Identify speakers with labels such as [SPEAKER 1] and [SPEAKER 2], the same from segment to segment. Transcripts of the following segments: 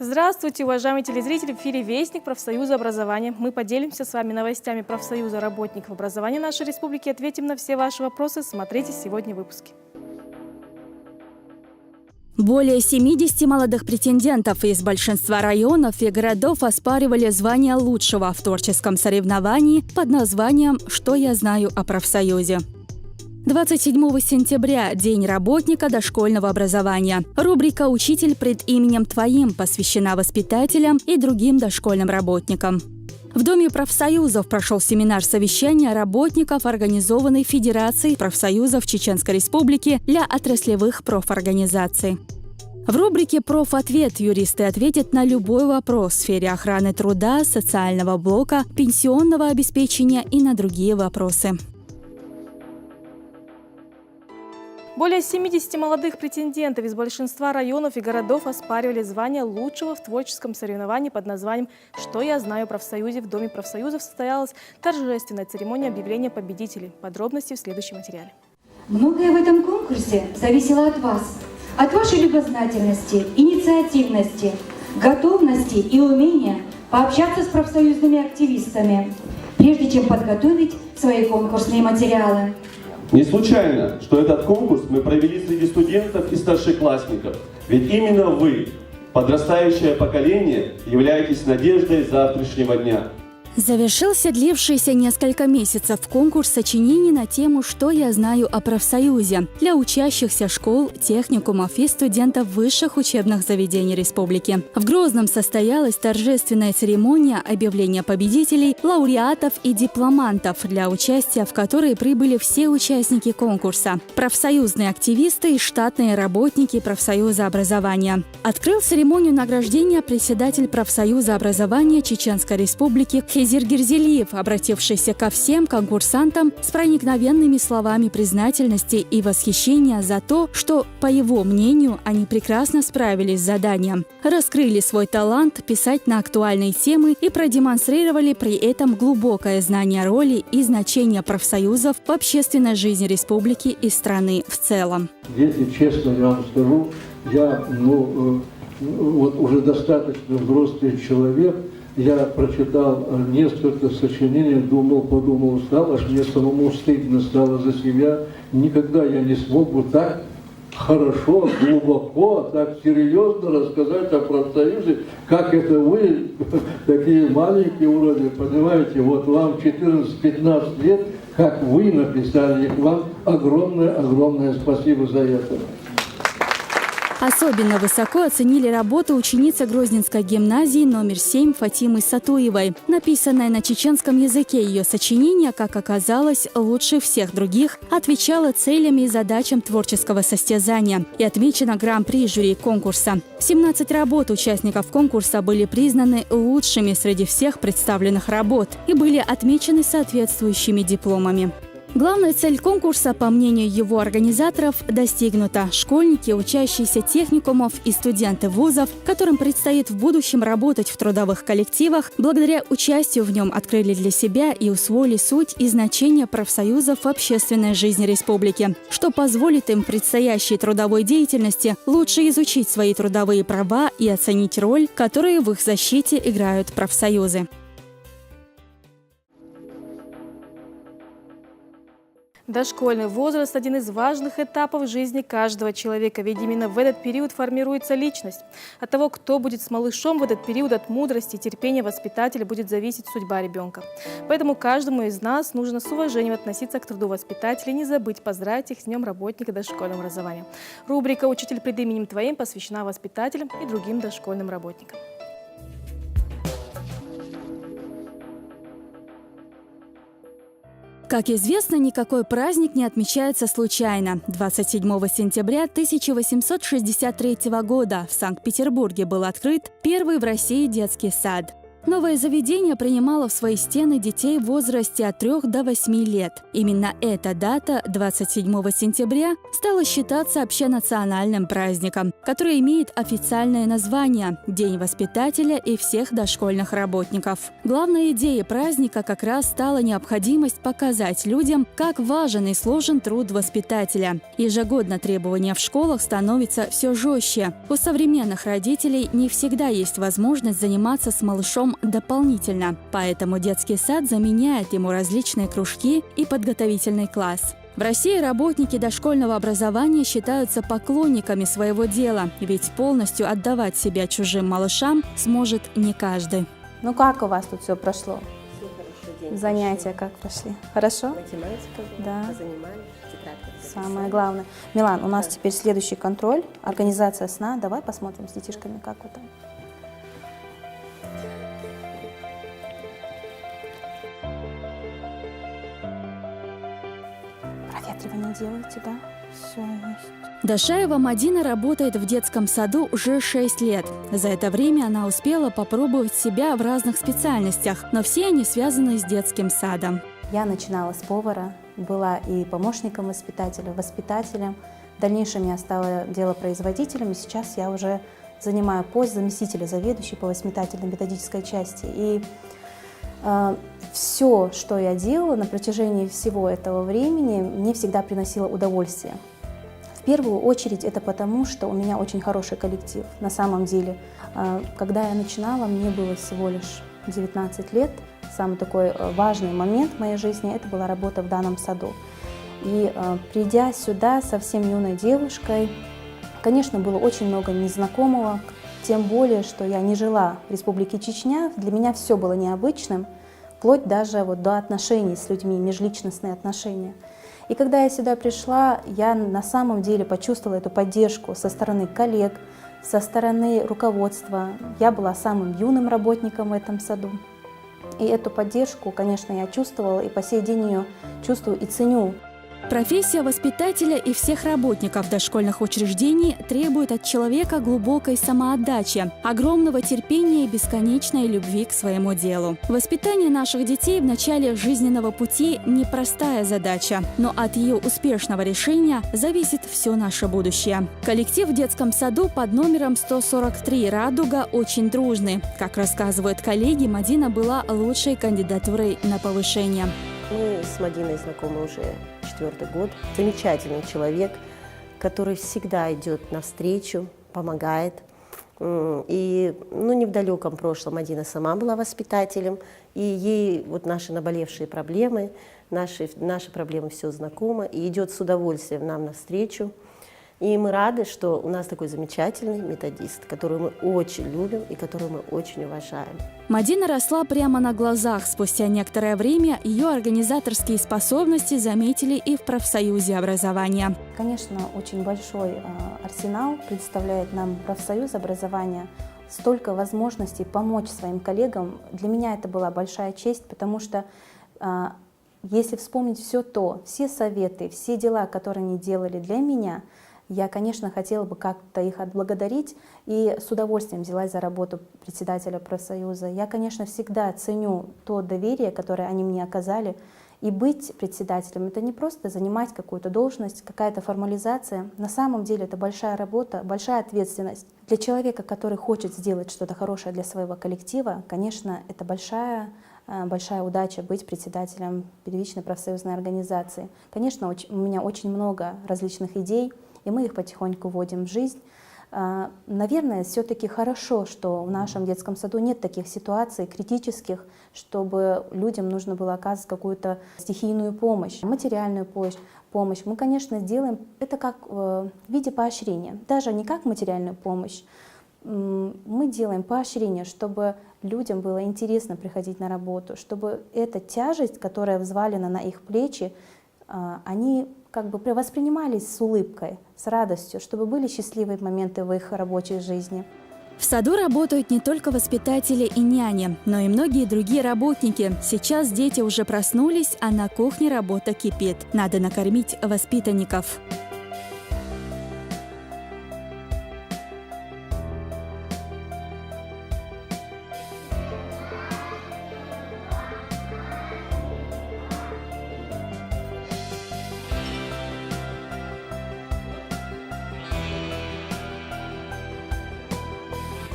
[SPEAKER 1] Здравствуйте, уважаемые телезрители! В эфире «Вестник профсоюза образования». Мы поделимся с вами новостями профсоюза работников образования нашей республики. Ответим на все ваши вопросы. Смотрите сегодня в выпуске.
[SPEAKER 2] Более 70 молодых претендентов из большинства районов и городов оспаривали звание лучшего в творческом соревновании под названием «Что я знаю о профсоюзе?». 27 сентября – День работника дошкольного образования. Рубрика «Учитель пред именем Твоим» посвящена воспитателям и другим дошкольным работникам. В Доме профсоюзов прошел семинар совещания работников, организованный Федерацией профсоюзов Чеченской Республики для отраслевых профорганизаций. В рубрике «Профответ» юристы ответят на любой вопрос в сфере охраны труда, социального блока, пенсионного обеспечения и на другие вопросы.
[SPEAKER 1] Более 70 молодых претендентов из большинства районов и городов оспаривали звание лучшего в творческом соревновании под названием «Что я знаю о профсоюзе?». В Доме профсоюзов состоялась торжественная церемония объявления победителей. Подробности в следующем материале.
[SPEAKER 3] Многое в этом конкурсе зависело от вас, от вашей любознательности, инициативности, готовности и умения пообщаться с профсоюзными активистами, прежде чем подготовить свои конкурсные материалы.
[SPEAKER 4] Не случайно, что этот конкурс мы провели среди студентов и старшеклассников. Ведь именно вы, подрастающее поколение, являетесь надеждой завтрашнего дня.
[SPEAKER 2] Завершился длившийся несколько месяцев конкурс сочинений на тему «Что я знаю о профсоюзе» для учащихся школ, техникумов и студентов высших учебных заведений республики. В Грозном состоялась торжественная церемония объявления победителей, лауреатов и дипломантов, для участия в которой прибыли все участники конкурса – профсоюзные активисты и штатные работники профсоюза образования. Открыл церемонию награждения председатель профсоюза образования Чеченской Республики Хезир Герзелиев, обратившийся ко всем конкурсантам с проникновенными словами признательности и восхищения за то, что, по его мнению, они прекрасно справились с заданием, раскрыли свой талант писать на актуальные темы и продемонстрировали при этом глубокое знание роли и значения профсоюзов в общественной жизни республики и страны в целом.
[SPEAKER 5] Если честно, я вам скажу, я вот уже достаточно взрослый человек. Я прочитал несколько сочинений, подумал, устал, аж мне самому стыдно стало за себя. Никогда я не смог бы так хорошо, глубоко, так серьезно рассказать о профсоюзе, как это вы, такие маленькие вроде, понимаете, вот вам 14-15 лет, как вы написали их, вам огромное спасибо за это.
[SPEAKER 2] Особенно высоко оценили работу ученицы Грозненской гимназии номер 7 Фатимы Сатуевой. Написанное на чеченском языке ее сочинение, как оказалось, лучше всех других, отвечало целям и задачам творческого состязания и отмечено гран-при жюри конкурса. 17 работ участников конкурса были признаны лучшими среди всех представленных работ и были отмечены соответствующими дипломами. Главная цель конкурса, по мнению его организаторов, достигнута. Школьники, учащиеся техникумов и студенты вузов, которым предстоит в будущем работать в трудовых коллективах, благодаря участию в нем открыли для себя и усвоили суть и значение профсоюзов в общественной жизни республики, что позволит им в предстоящей трудовой деятельности лучше изучить свои трудовые права и оценить роль, которую в их защите играют профсоюзы.
[SPEAKER 1] Дошкольный возраст – один из важных этапов жизни каждого человека, ведь именно в этот период формируется личность. От того, кто будет с малышом в этот период, от мудрости и терпения воспитателя будет зависеть судьба ребенка. Поэтому каждому из нас нужно с уважением относиться к труду воспитателя и не забыть поздравить их с Днем работника дошкольного образования. Рубрика «Учитель пред именем Твоим» посвящена воспитателям и другим дошкольным работникам.
[SPEAKER 2] Как известно, никакой праздник не отмечается случайно. 27 сентября 1863 года в Санкт-Петербурге был открыт первый в России детский сад. Новое заведение принимало в свои стены детей в возрасте от 3 до 8 лет. Именно эта дата, 27 сентября, стала считаться общенациональным праздником, который имеет официальное название – День воспитателя и всех дошкольных работников. Главной идеей праздника как раз стала необходимость показать людям, как важен и сложен труд воспитателя. Ежегодно требования в школах становятся все жестче. У современных родителей не всегда есть возможность заниматься с малышом дополнительно, поэтому детский сад заменяет ему различные кружки и подготовительный класс. В России работники дошкольного образования считаются поклонниками своего дела, ведь полностью отдавать себя чужим малышам сможет не каждый.
[SPEAKER 6] Ну как у вас тут все прошло?
[SPEAKER 7] Все хорошо, день
[SPEAKER 6] Занятия как прошли? Хорошо?
[SPEAKER 7] математика,
[SPEAKER 6] Да.
[SPEAKER 7] позанимались, тетрадка записали.
[SPEAKER 6] Самое главное. Милан, у нас теперь следующий контроль, организация сна. Давай посмотрим с детишками, как вы там. Проветривание делаете, да? Все есть.
[SPEAKER 2] Дашаева Мадина работает в детском саду уже 6 лет. За это время она успела попробовать себя в разных специальностях, но все они связаны с детским садом.
[SPEAKER 6] Я начинала с повара, была и помощником воспитателя, воспитателем. В дальнейшем я стала делопроизводителем, и сейчас я уже занимаю пост заместителя заведующей по воспитательно-методической части. И все, что я делала на протяжении всего этого времени, мне всегда приносило удовольствие. В первую очередь это потому, что у меня очень хороший коллектив. На самом деле, когда я начинала, мне было всего лишь 19 лет. Самый такой важный момент в моей жизни – это была работа в данном саду. И придя сюда совсем юной девушкой, конечно, было очень много незнакомого, тем более, что я не жила в Республике Чечня. Для меня все было необычным, вплоть даже вот до отношений с людьми, межличностные отношения. И когда я сюда пришла, я на самом деле почувствовала эту поддержку со стороны коллег, со стороны руководства. Я была самым юным работником в этом саду. И эту поддержку, конечно, я чувствовала, и по сей день ее чувствую и ценю.
[SPEAKER 2] Профессия воспитателя и всех работников дошкольных учреждений требует от человека глубокой самоотдачи, огромного терпения и бесконечной любви к своему делу. Воспитание наших детей в начале жизненного пути – непростая задача, но от ее успешного решения зависит все наше будущее. Коллектив в детском саду под номером 143 «Радуга» очень дружный. Как рассказывают коллеги, Мадина была лучшей кандидатурой на повышение.
[SPEAKER 7] Мы с Мадиной знакомы уже 4-й год. Замечательный человек, который всегда идет навстречу, помогает. И не в далеком прошлом Мадина сама была воспитателем, и ей вот наши наболевшие проблемы, наши проблемы все знакомы, и идет с удовольствием нам навстречу. И мы рады, что у нас такой замечательный методист, которого мы очень любим и которого мы очень уважаем.
[SPEAKER 2] Мадина росла прямо на глазах. Спустя некоторое время ее организаторские способности заметили и в профсоюзе образования.
[SPEAKER 6] Конечно, очень большой арсенал представляет нам профсоюз образования. Столько возможностей помочь своим коллегам. Для меня это была большая честь, потому что если вспомнить все советы, все дела, которые они делали для меня, я, конечно, хотела бы как-то их отблагодарить и с удовольствием взялась за работу председателя профсоюза. Я, конечно, всегда ценю то доверие, которое они мне оказали. И быть председателем – это не просто занимать какую-то должность, какая-то формализация. На самом деле это большая работа, большая ответственность. Для человека, который хочет сделать что-то хорошее для своего коллектива, конечно, это большая удача быть председателем первичной профсоюзной организации. Конечно, у меня очень много различных идей, и мы их потихоньку вводим в жизнь. Наверное, все-таки хорошо, что в нашем детском саду нет таких ситуаций критических, чтобы людям нужно было оказывать какую-то стихийную помощь, материальную помощь. Мы, конечно, делаем это как в виде поощрения, даже не как материальную помощь. Мы делаем поощрение, чтобы людям было интересно приходить на работу, чтобы эта тяжесть, которая взвалена на их плечи, они как бы воспринимались с улыбкой, с радостью, чтобы были счастливые моменты в их рабочей жизни.
[SPEAKER 2] В саду работают не только воспитатели и няни, но и многие другие работники. Сейчас дети уже проснулись, а на кухне работа кипит. Надо накормить воспитанников.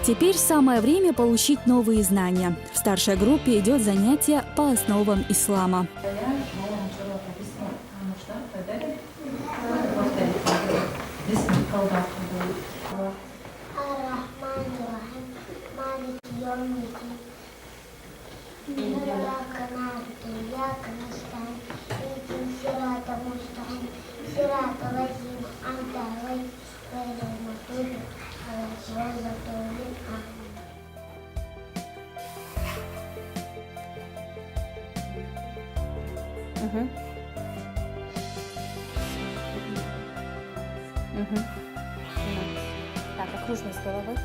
[SPEAKER 2] Теперь самое время получить новые знания. В старшей группе идет занятие по основам ислама.
[SPEAKER 6] Мгм. Мгм. Так, окружность головы.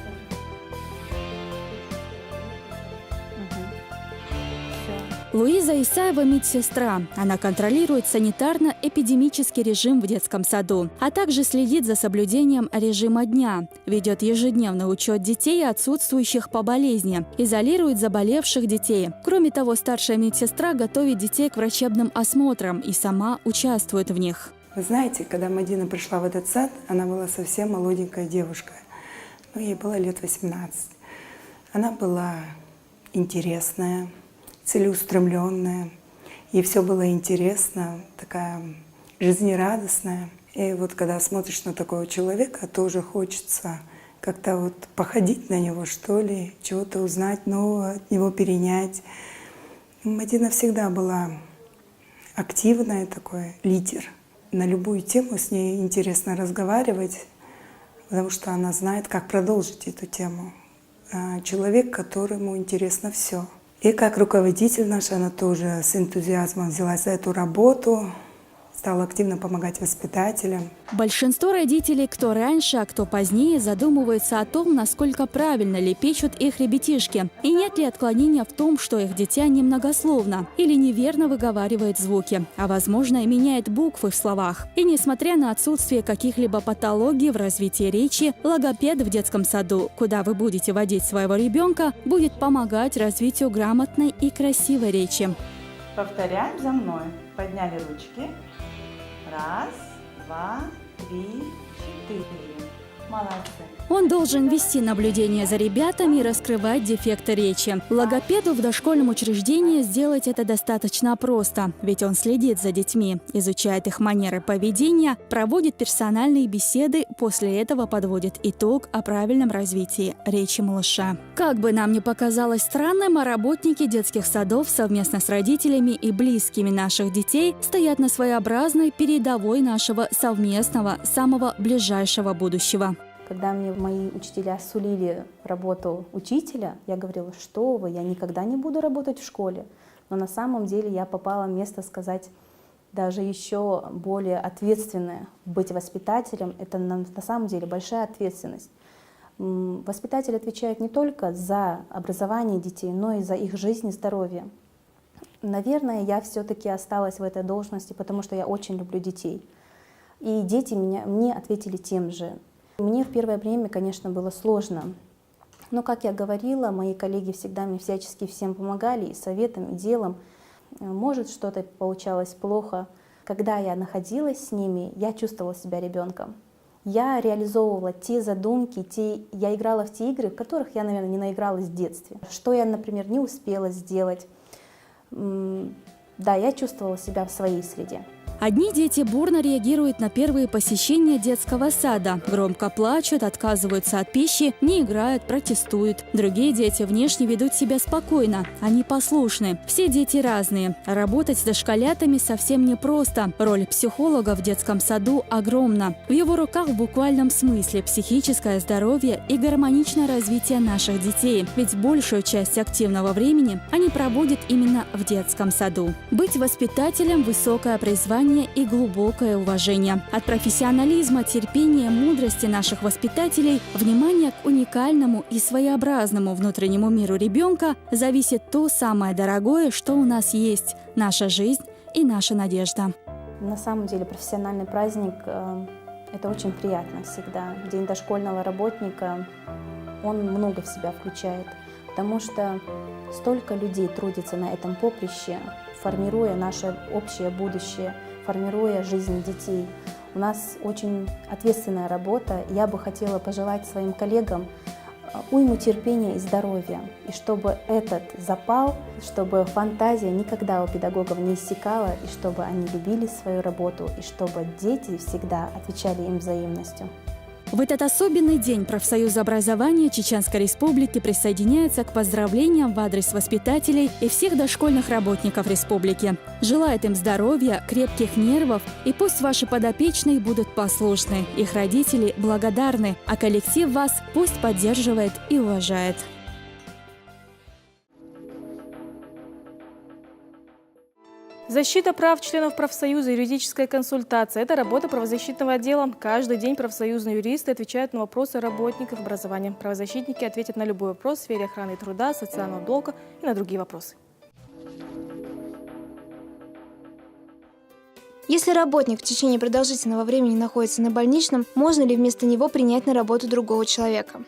[SPEAKER 6] Все.
[SPEAKER 2] Луиза Исаева – медсестра. Она контролирует санитарно-эпидемический режим в детском саду, а также следит за соблюдением режима дня, ведет ежедневный учет детей, отсутствующих по болезни, изолирует заболевших детей. Кроме того, старшая медсестра готовит детей к врачебным осмотрам и сама участвует в них.
[SPEAKER 8] Вы знаете, когда Мадина пришла в этот сад, она была совсем молоденькая девушка. Ей было лет 18. Она была интересная, целеустремленная. Ей все было интересно, такая жизнерадостная. И вот когда смотришь на такого человека, тоже хочется как-то вот походить на него, что ли, чего-то узнать нового, от него перенять. Мадина всегда была активная такой, лидер. На любую тему с ней интересно разговаривать, потому что она знает, как продолжить эту тему. Человек, которому интересно все. И как руководитель наш, она тоже с энтузиазмом взялась за эту работу, стала активно помогать воспитателям.
[SPEAKER 2] Большинство родителей, кто раньше, а кто позднее, задумываются о том, насколько правильно лепечут их ребятишки, и нет ли отклонения в том, что их дитя немногословно или неверно выговаривает звуки, а возможно и меняет буквы в словах. И несмотря на отсутствие каких-либо патологий в развитии речи, логопед в детском саду, куда вы будете водить своего ребенка, будет помогать развитию грамотной и красивой речи.
[SPEAKER 9] Повторяем за мной. Подняли ручки. Раз, два, три, 4. Молодцы.
[SPEAKER 2] Он должен вести наблюдение за ребятами и раскрывать дефекты речи. Логопеду в дошкольном учреждении сделать это достаточно просто, ведь он следит за детьми, изучает их манеры поведения, проводит персональные беседы, после этого подводит итог о правильном развитии речи малыша. Как бы нам ни показалось странным, а работники детских садов совместно с родителями и близкими наших детей стоят на своеобразной передовой нашего совместного, самого ближайшего будущего.
[SPEAKER 6] Когда мне мои учителя сулили работу учителя, я говорила, что вы, я никогда не буду работать в школе. Но на самом деле я попала в место, сказать, даже еще более ответственное. Быть воспитателем – это на самом деле большая ответственность. Воспитатель отвечает не только за образование детей, но и за их жизнь и здоровье. Наверное, я все-таки осталась в этой должности, потому что я очень люблю детей. И дети мне ответили тем же. Мне в первое время, конечно, было сложно. Но, как я говорила, мои коллеги всегда мне всячески всем помогали, и советом, и делом. Может, что-то получалось плохо. Когда я находилась с ними, я чувствовала себя ребенком. Я реализовывала те задумки, я играла в те игры, в которых я, наверное, не наигралась в детстве. Что я, например, не успела сделать. Да, я чувствовала себя в своей среде.
[SPEAKER 2] Одни дети бурно реагируют на первые посещения детского сада, громко плачут, отказываются от пищи, не играют, протестуют. Другие дети внешне ведут себя спокойно, они послушны. Все дети разные. Работать с дошколятами совсем непросто. Роль психолога в детском саду огромна. В его руках в буквальном смысле психическое здоровье и гармоничное развитие наших детей. Ведь большую часть активного времени они проводят именно в детском саду. Быть воспитателем – высокое призвание и глубокое уважение. От профессионализма, терпения, мудрости наших воспитателей, внимания к уникальному и своеобразному внутреннему миру ребенка зависит то самое дорогое, что у нас есть – наша жизнь и наша надежда.
[SPEAKER 6] На самом деле профессиональный праздник – это очень приятно всегда. День дошкольного работника, он много в себя включает, потому что столько людей трудится на этом поприще, формируя наше общее будущее, формируя жизнь детей. У нас очень ответственная работа. Я бы хотела пожелать своим коллегам уйму терпения и здоровья. И чтобы этот запал, чтобы фантазия никогда у педагогов не иссякала, и чтобы они любили свою работу, и чтобы дети всегда отвечали им взаимностью.
[SPEAKER 2] В этот особенный день профсоюз образования Чеченской Республики присоединяется к поздравлениям в адрес воспитателей и всех дошкольных работников республики. Желает им здоровья, крепких нервов, и пусть ваши подопечные будут послушны, их родители благодарны, а коллектив вас пусть поддерживает и уважает.
[SPEAKER 1] Защита прав членов профсоюза, юридическая консультация – это работа правозащитного отдела. Каждый день профсоюзные юристы отвечают на вопросы работников образования. Правозащитники ответят на любой вопрос в сфере охраны труда, социального блока и на другие вопросы.
[SPEAKER 10] Если работник в течение продолжительного времени находится на больничном, можно ли вместо него принять на работу другого человека?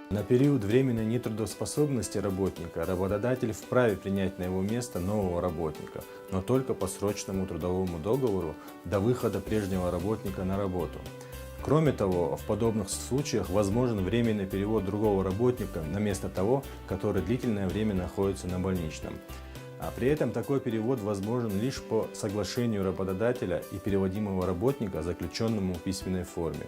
[SPEAKER 11] На период временной нетрудоспособности работника работодатель вправе принять на его место нового работника, но только по срочному трудовому договору до выхода прежнего работника на работу. Кроме того, в подобных случаях возможен временный перевод другого работника на место того, который длительное время находится на больничном. А при этом такой перевод возможен лишь по соглашению работодателя и переводимого работника, заключенному в письменной форме.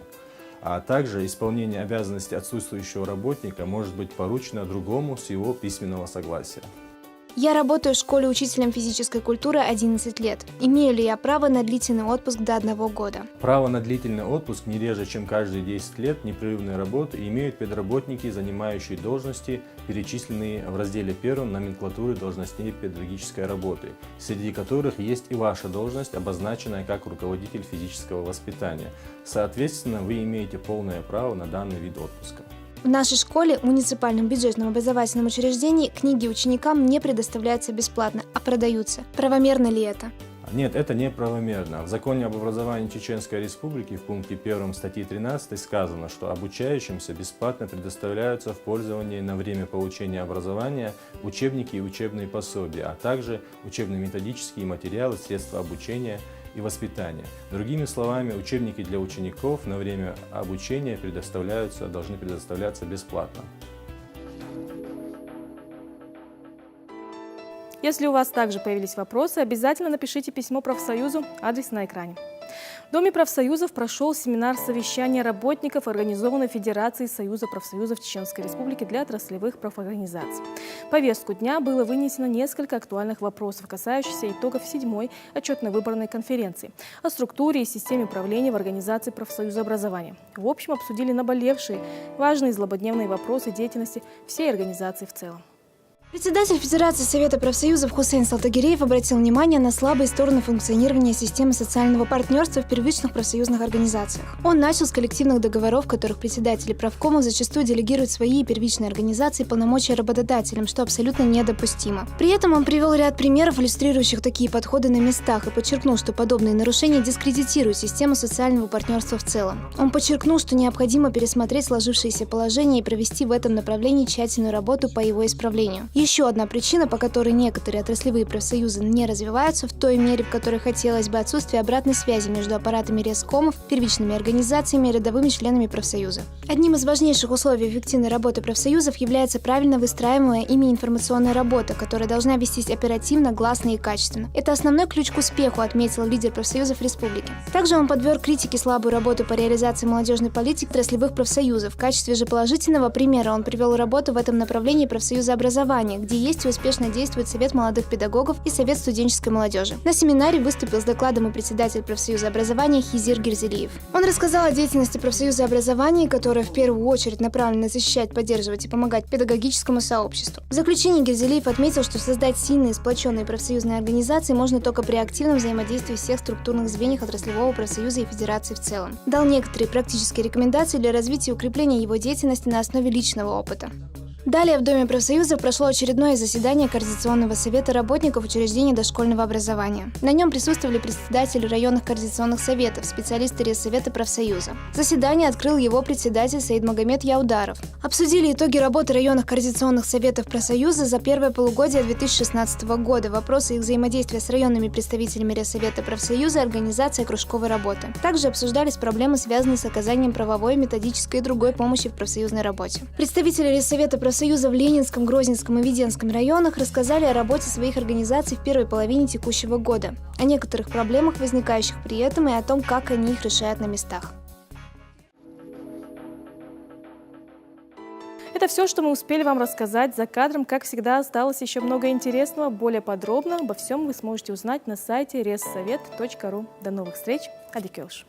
[SPEAKER 11] А также исполнение обязанностей отсутствующего работника может быть поручено другому с его письменного согласия.
[SPEAKER 10] Я работаю в школе учителем физической культуры 11 лет. Имею ли я право на длительный отпуск до 1 года?
[SPEAKER 11] Право на длительный отпуск не реже, чем каждые 10 лет непрерывной работы имеют педработники, занимающие должности, перечисленные в разделе 1 номенклатуры должностей педагогической работы, среди которых есть и ваша должность, обозначенная как руководитель физического воспитания. Соответственно, вы имеете полное право на данный вид отпуска.
[SPEAKER 10] В нашей школе, муниципальном бюджетном образовательном учреждении, книги ученикам не предоставляются бесплатно, а продаются. Правомерно ли это?
[SPEAKER 11] Нет, это неправомерно. В Законе об образовании Чеченской Республики в пункте 1 статьи 13 сказано, что обучающимся бесплатно предоставляются в пользование на время получения образования учебники и учебные пособия, а также учебно-методические материалы, средства обучения и воспитания. Другими словами, учебники для учеников на время обучения должны предоставляться бесплатно.
[SPEAKER 1] Если у вас также появились вопросы, обязательно напишите письмо профсоюзу, адрес на экране. В Доме профсоюзов прошел семинар совещания работников, организованной Федерацией Союза профсоюзов Чеченской Республики для отраслевых профорганизаций. В повестку дня было вынесено несколько актуальных вопросов, касающихся итогов 7-й отчетно-выборной конференции о структуре и системе управления в организации профсоюза образования. В общем, обсудили наболевшие, важные и злободневные вопросы деятельности всей организации в целом.
[SPEAKER 10] Председатель Федерации Совета профсоюзов Хусейн Салтагиреев обратил внимание на слабые стороны функционирования системы социального партнерства в первичных профсоюзных организациях. Он начал с коллективных договоров, в которых председатели правкомов зачастую делегируют свои первичные организации полномочия работодателям, что абсолютно недопустимо. При этом он привел ряд примеров, иллюстрирующих такие подходы на местах, и подчеркнул, что подобные нарушения дискредитируют систему социального партнерства в целом. Он подчеркнул, что необходимо пересмотреть сложившееся положение и провести в этом направлении тщательную работу по его исправлению. Еще одна причина, по которой некоторые отраслевые профсоюзы не развиваются в той мере, в которой хотелось бы, отсутствие обратной связи между аппаратами рескомов, первичными организациями и рядовыми членами профсоюза. Одним из важнейших условий эффективной работы профсоюзов является правильно выстраиваемая ими информационная работа, которая должна вестись оперативно, гласно и качественно. Это основной ключ к успеху, отметил лидер профсоюзов республики. Также он подверг критике слабую работу по реализации молодежной политики отраслевых профсоюзов. В качестве же положительного примера он привел работу в этом направлении профсоюза образования, где есть и успешно действует Совет молодых педагогов и Совет студенческой молодежи. На семинаре выступил с докладом и председатель профсоюза образования Хизир Гирзелиев. Он рассказал о деятельности профсоюза образования, которая в первую очередь направлена защищать, поддерживать и помогать педагогическому сообществу. В заключение Гирзелиев отметил, что создать сильные сплоченные профсоюзные организации можно только при активном взаимодействии всех структурных звеньев отраслевого профсоюза и федерации в целом. Дал некоторые практические рекомендации для развития и укрепления его деятельности на основе личного опыта. Далее в Доме профсоюза прошло очередное заседание Координационного совета работников учреждений дошкольного образования. На нем присутствовали председатели районных координационных советов, специалисты Рessовета профсоюза. Заседание открыл его председатель Саидмагомед Яударов. Обсудили итоги работы районных координационных советов профсоюза за первое полугодие 2016 года, вопросы их взаимодействия с районными представителями Рessовета профсоюза и организацией кружковой работы. Также обсуждались проблемы, связанные с оказанием правовой, методической и другой помощи в профсоюзной работе. Представители Рessовета профсоюза в Ленинском, Грозненском и Веденском районах рассказали о работе своих организаций в первой половине текущего года, о некоторых проблемах, возникающих при этом, и о том, как они их решают на местах.
[SPEAKER 1] Это все, что мы успели вам рассказать. За кадром, как всегда, осталось еще много интересного. Более подробно обо всем вы сможете узнать на сайте ressовет.ru. До новых встреч. Адикелш.